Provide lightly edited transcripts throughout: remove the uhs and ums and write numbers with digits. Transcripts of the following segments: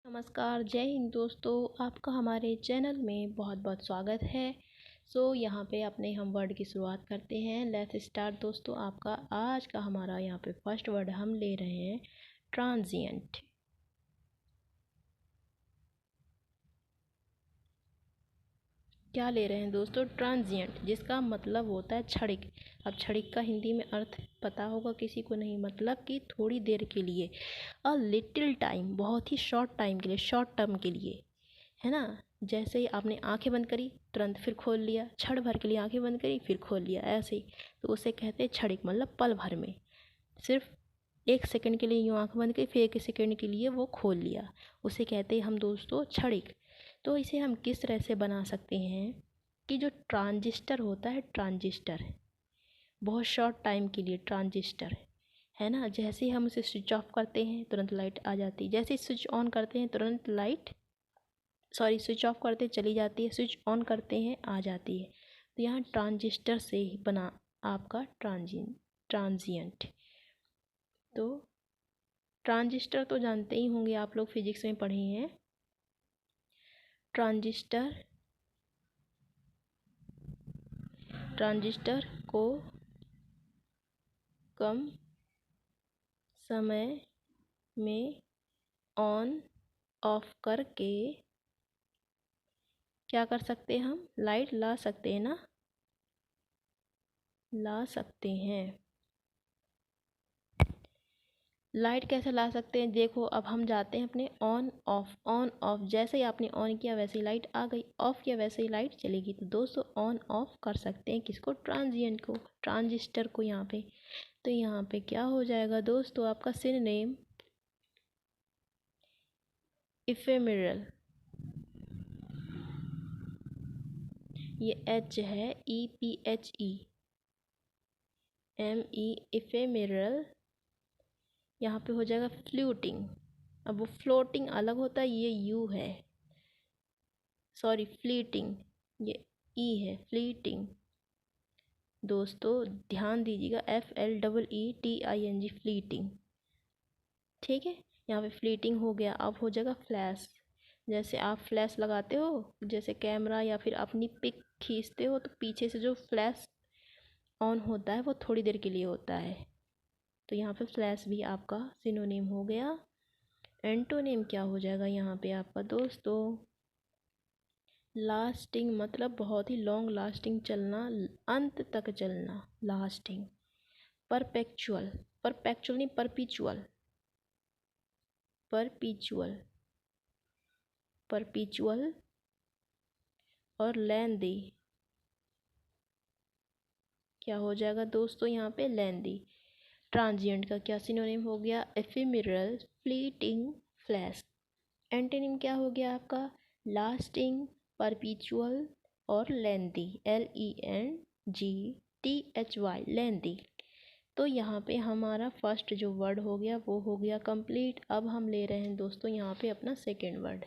नमस्कार, जय हिंद दोस्तों। आपका हमारे चैनल में बहुत बहुत स्वागत है। यहाँ पे अपने हम वर्ड की शुरुआत करते हैं। लेट्स स्टार्ट दोस्तों। आपका आज का हमारा यहाँ पे फर्स्ट वर्ड हम ले रहे हैं ट्रांजिएंट। क्या ले रहे हैं दोस्तों? ट्रांजिएंट, जिसका मतलब होता है क्षणिक। अब क्षणिक का हिंदी में अर्थ पता होगा किसी को नहीं, मतलब कि थोड़ी देर के लिए, अ लिटिल टाइम, बहुत ही शॉर्ट टाइम के लिए, शॉर्ट टर्म के लिए, है ना। जैसे ही आपने आंखें बंद करी तुरंत फिर खोल लिया, क्षण भर के लिए आंखें बंद करी फिर खोल लिया, ऐसे ही। तो उसे कहते हैं क्षणिक, मतलब पल भर में, सिर्फ 1 सेकंड के लिए यूँ आंख बंद करी फिर 1 सेकंड के लिए वो खोल लिया, उसे कहते हैं हम दोस्तों क्षणिक। तो इसे हम किस तरह से बना सकते हैं कि जो ट्रांजिस्टर होता है, ट्रांजिस्टर बहुत शॉर्ट टाइम के लिए, ट्रांजिस्टर है ना। जैसे ही हम उसे स्विच ऑफ करते हैं तुरंत लाइट आ जाती है, जैसे स्विच ऑन करते हैं तुरंत लाइट, स्विच ऑफ करते चली जाती है, स्विच ऑन करते हैं आ जाती है। तो यहाँ ट्रांजिस्टर से ही बना आपका ट्रांजिएंट। तो ट्रांजिस्टर तो जानते ही होंगे आप लोग, फिजिक्स में पढ़े हैं। ट्रांजिस्टर को कम समय में ऑन ऑफ करके क्या कर सकते हैं? हम लाइट ला सकते हैं ना, ला सकते हैं। लाइट कैसे ला सकते हैं? देखो, अब हम जाते हैं अपने ऑन ऑफ, ऑन ऑफ, जैसे ही आपने ऑन किया वैसे ही लाइट आ गई, ऑफ किया वैसे ही लाइट चलेगी। तो दोस्तों ऑन ऑफ कर सकते हैं किसको? ट्रांजिएंट को, ट्रांजिस्टर को यहाँ पे। तो यहाँ पे क्या हो जाएगा दोस्तों? आपका सिनोनिम इफेमेरल, ये एच है, EPHEME, इफेमेरल। यहाँ पे हो जाएगा फ्लूटिंग। अब वो फ्लोटिंग अलग होता है, ये यू है, सॉरी फ्लीटिंग, ये ई है, फ्लीटिंग। दोस्तों ध्यान दीजिएगा, FLEETING, फ्लीटिंग, ठीक है। यहाँ पे फ्लीटिंग हो गया। अब हो जाएगा फ्लैश। जैसे आप फ्लैश लगाते हो, जैसे कैमरा या फिर अपनी पिक खींचते हो, तो पीछे से जो फ्लैश ऑन होता है वो थोड़ी देर के लिए होता है। तो यहाँ पे फ्लैश भी आपका सिनोनिम हो गया। एंटोनिम क्या हो जाएगा यहाँ पे आपका दोस्तों? लास्टिंग, मतलब बहुत ही लॉन्ग लास्टिंग, चलना, अंत तक चलना, लास्टिंग। परपेचुअल, परपेचुअल नहीं, परपिचुअल, परपिचुअल, परपिचुअल। और लेंदी क्या हो जाएगा दोस्तों? यहाँ पे लेंदी। ट्रांजिएंट का क्या सिनोनिम हो गया? Ephemeral, fleeting, flash. एंटोनिम क्या हो गया आपका? लास्टिंग, परपिचुअल और लेंदी, LENGTHY, लेंदी। तो यहाँ पे हमारा फर्स्ट जो वर्ड हो गया वो हो गया कंप्लीट। अब हम ले रहे हैं दोस्तों यहाँ पे अपना सेकेंड वर्ड।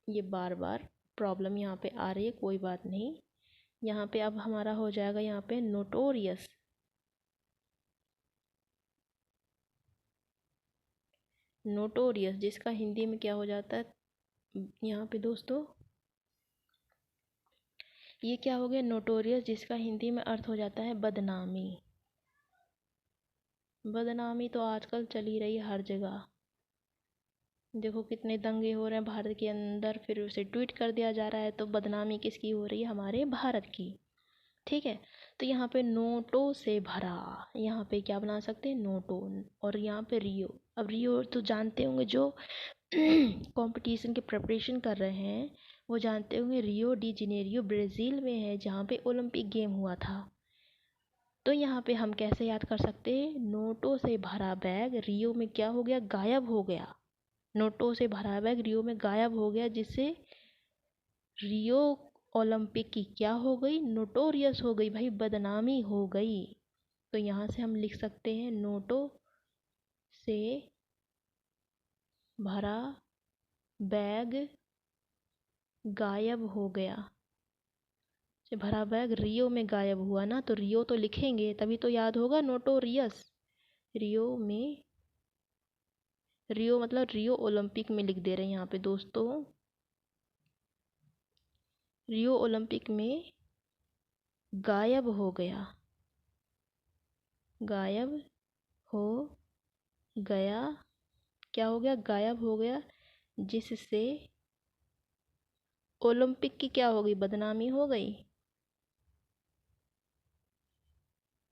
ये बार बार प्रॉब्लम यहाँ पे आ रही है, कोई बात नहीं। यहाँ पे अब हमारा हो जाएगा यहाँ पे नोटोरियस। नोटोरियस, जिसका हिंदी में क्या हो जाता है यहाँ पे दोस्तों? ये क्या हो गया? नोटोरियस, जिसका हिंदी में अर्थ हो जाता है बदनामी। बदनामी तो आजकल चली रही है हर जगह। देखो कितने दंगे हो रहे हैं भारत के अंदर, फिर उसे ट्वीट कर दिया जा रहा है। तो बदनामी किसकी हो रही है? हमारे भारत की, ठीक है। तो यहाँ पे नोटों से भरा, यहाँ पे क्या बना सकते हैं? नोटो। और यहाँ पे रियो। अब रियो तो जानते होंगे, जो कंपटीशन के प्रिपरेशन कर रहे हैं वो जानते होंगे, रियो डी जेनेरियो ब्राज़ील में है, जहाँ पे ओलंपिक गेम हुआ था। तो यहाँ पे हम कैसे याद कर सकते हैं? नोटों से भरा बैग रियो में क्या हो गया? गायब हो गया। नोटों से भरा बैग रियो में गायब हो गया, जिससे रियो ओलंपिक की क्या हो गई? नोटोरियस हो गई भाई, बदनामी हो गई। तो यहाँ से हम लिख सकते हैं नोटों से भरा बैग गायब हो गया। से भरा बैग रियो में गायब हुआ ना, तो रियो तो लिखेंगे तभी तो याद होगा नोटोरियस। रियो में, रियो मतलब रियो ओलंपिक में लिख दे रहे हैं यहाँ पे दोस्तों। रियो ओलंपिक में गायब हो गया, गायब हो गया, क्या हो गया, गायब हो गया, जिससे ओलंपिक की क्या हो गई, बदनामी हो गई,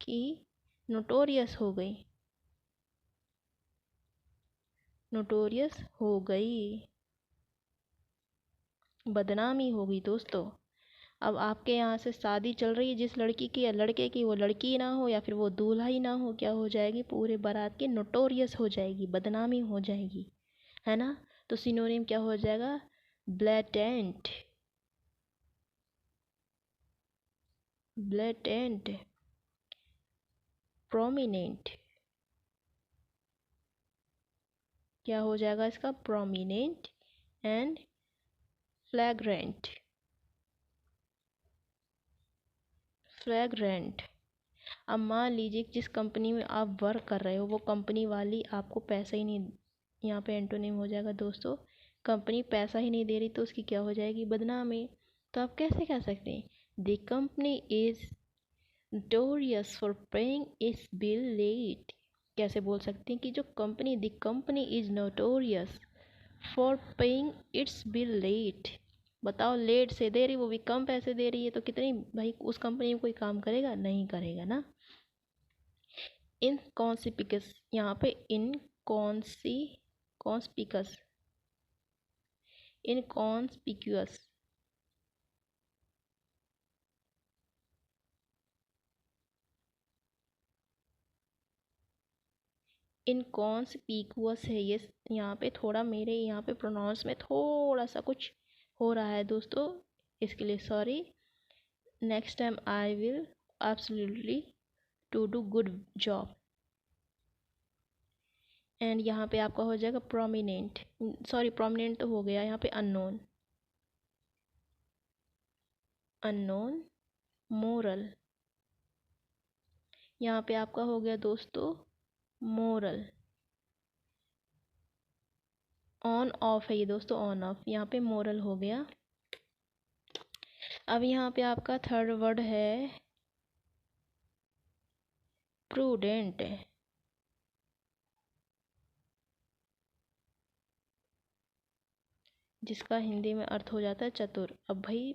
कि नोटोरियस हो गई, नोटोरियस हो गई, बदनामी हो गई दोस्तों। अब आपके यहाँ से शादी चल रही है जिस लड़की की या लड़के की, वो लड़की ना हो या फिर वो दूल्हा ही ना हो, क्या हो जाएगी, पूरे बारात की नोटोरियस हो जाएगी, बदनामी हो जाएगी, है ना। तो सिनोनिम क्या हो जाएगा, ब्लैटेंट, ब्लैटेंट, प्रोमिनेंट, क्या हो जाएगा इसका, प्रोमिनेंट एंड फ्लैग्रेंट, फ्लैग्रेंट। अब मान लीजिए जिस कंपनी में आप वर्क कर रहे हो वो कंपनी वाली आपको पैसा ही नहीं, यहाँ पे एंटोनिम हो जाएगा दोस्तों, कंपनी पैसा ही नहीं दे रही तो उसकी क्या हो जाएगी, बदनामी। तो आप कैसे कह सकते हैं, the company is notorious for paying its bill late. कैसे बोल सकते हैं कि जो company, the company is notorious for paying its bill late. बताओ, लेट से दे रही, वो भी कम पैसे दे रही है, तो कितनी भाई उस कंपनी में कोई काम करेगा, नहीं करेगा ना। इनकॉन्सिपिकस, यहाँ पे कॉन्स्पिकस, इनकॉन्स्पिक्यूअस, इनकॉन्स्पिकुअस है ये, यहाँ पे थोड़ा मेरे यहाँ पे प्रोनाउंस में थोड़ा सा कुछ हो रहा है दोस्तों, इसके लिए sorry. Next time I will absolutely to do good job. And यहाँ पे आपका हो जाएगा प्रोमिनेंट, सॉरी प्रोमिनेंट तो हो गया, यहाँ पे अननोन, अननोन, मोरल, यहाँ पे आपका हो गया दोस्तों मोरल। ऑन ऑफ है ये दोस्तों, ऑन ऑफ, यहाँ पे मोरल हो गया। अब यहाँ पे आपका थर्ड वर्ड है प्रूडेंट, जिसका हिंदी में अर्थ हो जाता है चतुर। अब भाई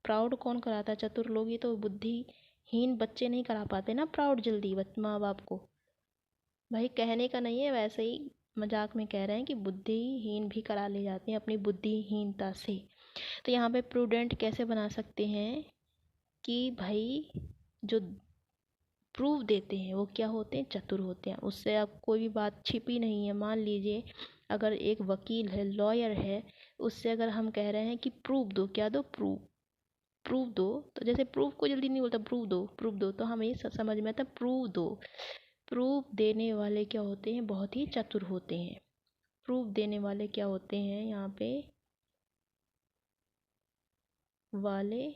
प्राउड कौन कराता है, चतुर लोग, ही तो बुद्धिहीन बच्चे नहीं करा पाते ना प्राउड जल्दी माँ बाप को। भाई कहने का नहीं है, वैसे ही मजाक में कह रहे हैं कि बुद्धिहीन भी करा ले जाते हैं अपनी बुद्धिहीनता से। तो यहाँ पे प्रूडेंट कैसे बना सकते हैं कि भाई जो प्रूफ देते हैं वो क्या होते हैं, चतुर होते हैं, उससे अब कोई भी बात छिपी नहीं है। मान लीजिए अगर एक वकील है, लॉयर है, उससे अगर हम कह रहे हैं कि प्रूफ दो, क्या दो, प्रूफ, प्रूफ दो, तो जैसे प्रूफ को जल्दी नहीं बोलता, प्रूफ दो, प्रूफ दो, तो हमें समझ में आता है प्रूफ दो। प्रूफ देने वाले क्या होते हैं, बहुत ही चतुर होते हैं। प्रूफ देने वाले क्या होते हैं यहाँ पे, वाले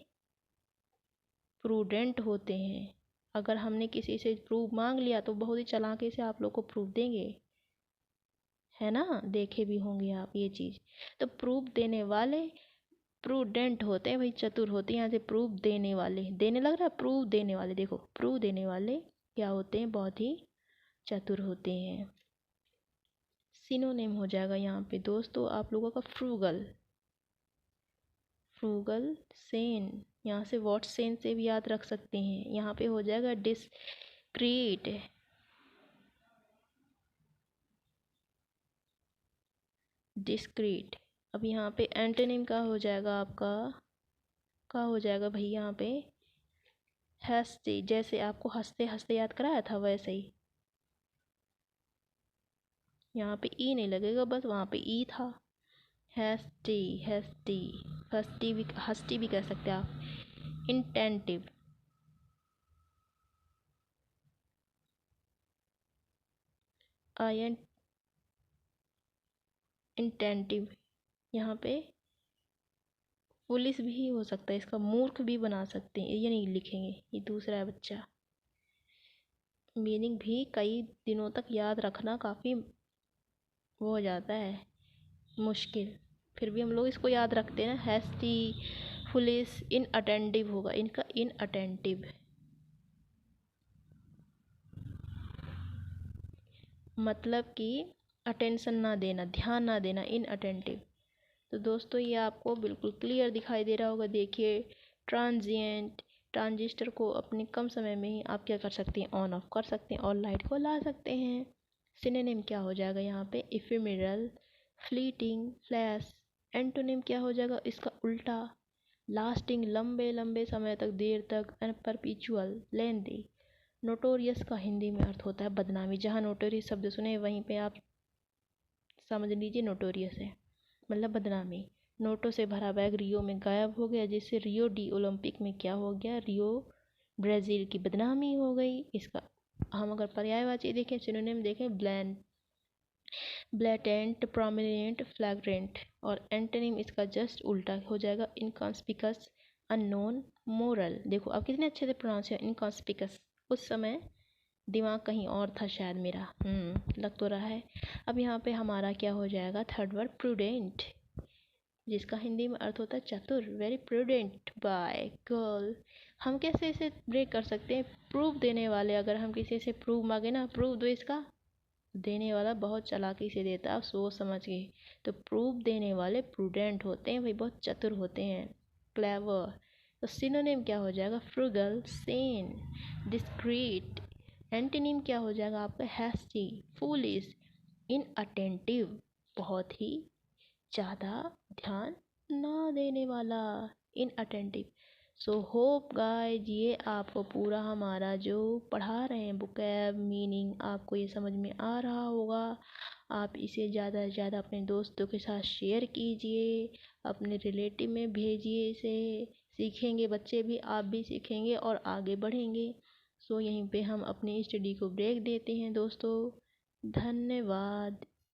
प्रूडेंट होते हैं। अगर हमने किसी से प्रूफ मांग लिया तो बहुत ही चालाकी से आप लोग को प्रूफ देंगे, है ना, देखे भी होंगे आप ये चीज़। तो प्रूफ देने वाले प्रूडेंट होते हैं, भाई चतुर होते हैं। यहाँ से प्रूफ देने वाले, देने लग रहा है, प्रूफ देने वाले, देखो प्रूफ देने वाले क्या होते हैं, बहुत ही चतुर होते हैं। सिनोनिम हो जाएगा यहाँ पे दोस्तों आप लोगों का फ्रूगल, फ्रूगल, सेन, यहाँ से वॉट सेन से भी याद रख सकते हैं। यहाँ पे हो जाएगा डिस्क्रीट, डिस्क्रीट। अब यहाँ पे एंटोनिम का हो जाएगा आपका, का हो जाएगा भाई यहाँ पे हैस्टी, जैसे आपको हंसते हंसते याद कराया था वैसे ही, यहाँ पे ई नहीं लगेगा, बस वहाँ पे ई था। हैस्टी, हैस्टी, हस्ती भी, हस्ती भी कह सकते हैं आप। इंटेंटिव, आई एन, इंटेंटिव, यहाँ पे पुलिस भी हो सकता है, इसका मूर्ख भी बना सकते हैं, ये नहीं लिखेंगे, ये दूसरा है बच्चा। मीनिंग भी कई दिनों तक याद रखना काफ़ी वो हो जाता है मुश्किल। फिर भी हम लोग इसको याद रखते हैं ना, हैस्टी, फुलिश, इनअटेंटिव होगा इनका, इनअटेंटिव मतलब कि अटेंशन ना देना, ध्यान ना देना, इनअटेंटिव। तो दोस्तों ये आपको बिल्कुल क्लियर दिखाई दे रहा होगा। देखिए ट्रांजिएंट, ट्रांजिस्टर को अपने कम समय में ही आप क्या कर सकते हैं, ऑन ऑफ कर सकते हैं और लाइट को ला सकते हैं। सिनोनिम क्या हो जाएगा यहाँ पे, इफेमेरल, फ्लीटिंग, फ्लैश। एंटोनिम क्या हो जाएगा इसका उल्टा, लास्टिंग, लंबे लंबे समय तक, देर तक, एंड परपीचुअल, लेंदी। नोटोरियस का हिंदी में अर्थ होता है बदनामी। जहाँ नोटोरियस शब्द सुने वहीं पे आप समझ लीजिए नोटोरियस है, मतलब बदनामी। नोटों से भरा बैग रियो में गायब हो गया, जिससे रियो डी ओलंपिक में क्या हो गया, रियो ब्राज़ील की बदनामी हो गई। इसका हम अगर पर्यायवाची देखें, सिनोनिम देखें, ब्लैटेंट, प्रोमिनेंट, फ्लैग्रेंट। और एंटोनिम इसका जस्ट उल्टा हो जाएगा, इनकॉन्स्पिकस, अननोन, मोरल। देखो अब कितने अच्छे से प्रोनाउंस है, इनकॉन्स्पिकस। उस समय दिमाग कहीं और था शायद मेरा, लग तो रहा है। अब यहाँ पे हमारा क्या हो जाएगा, थर्ड वर्ड प्रूडेंट, जिसका हिंदी में अर्थ होता है चतुर। Very prudent bye girl. हम कैसे इसे ब्रेक कर सकते हैं, प्रूफ देने वाले, अगर हम किसी से प्रूफ मांगे ना, प्रूफ दो इसका, देने वाला बहुत चालाकी से देता है, सोच समझ के। तो प्रूफ देने वाले प्रूडेंट होते हैं भाई, बहुत चतुर होते हैं, क्लेवर। तो सिनोनिम क्या हो जाएगा, फ्रुगल, सेन, डिस्क्रीट। एंटीनिम क्या हो जाएगा आपका, हैस्टी, फूलिश, इनअटेंटिव, बहुत ही ज़्यादा ध्यान ना देने वाला, इनअटेंटिव। सो होप गाइज ये आपको पूरा हमारा जो पढ़ा रहे हैं वोकैब मीनिंग, आपको ये समझ में आ रहा होगा। आप इसे ज़्यादा से ज़्यादा अपने दोस्तों के साथ शेयर कीजिए, अपने रिलेटिव में भेजिए इसे। सीखेंगे बच्चे भी, आप भी सीखेंगे और आगे बढ़ेंगे। सो यहीं पे हम अपनी स्टडी को ब्रेक देते हैं दोस्तों। धन्यवाद।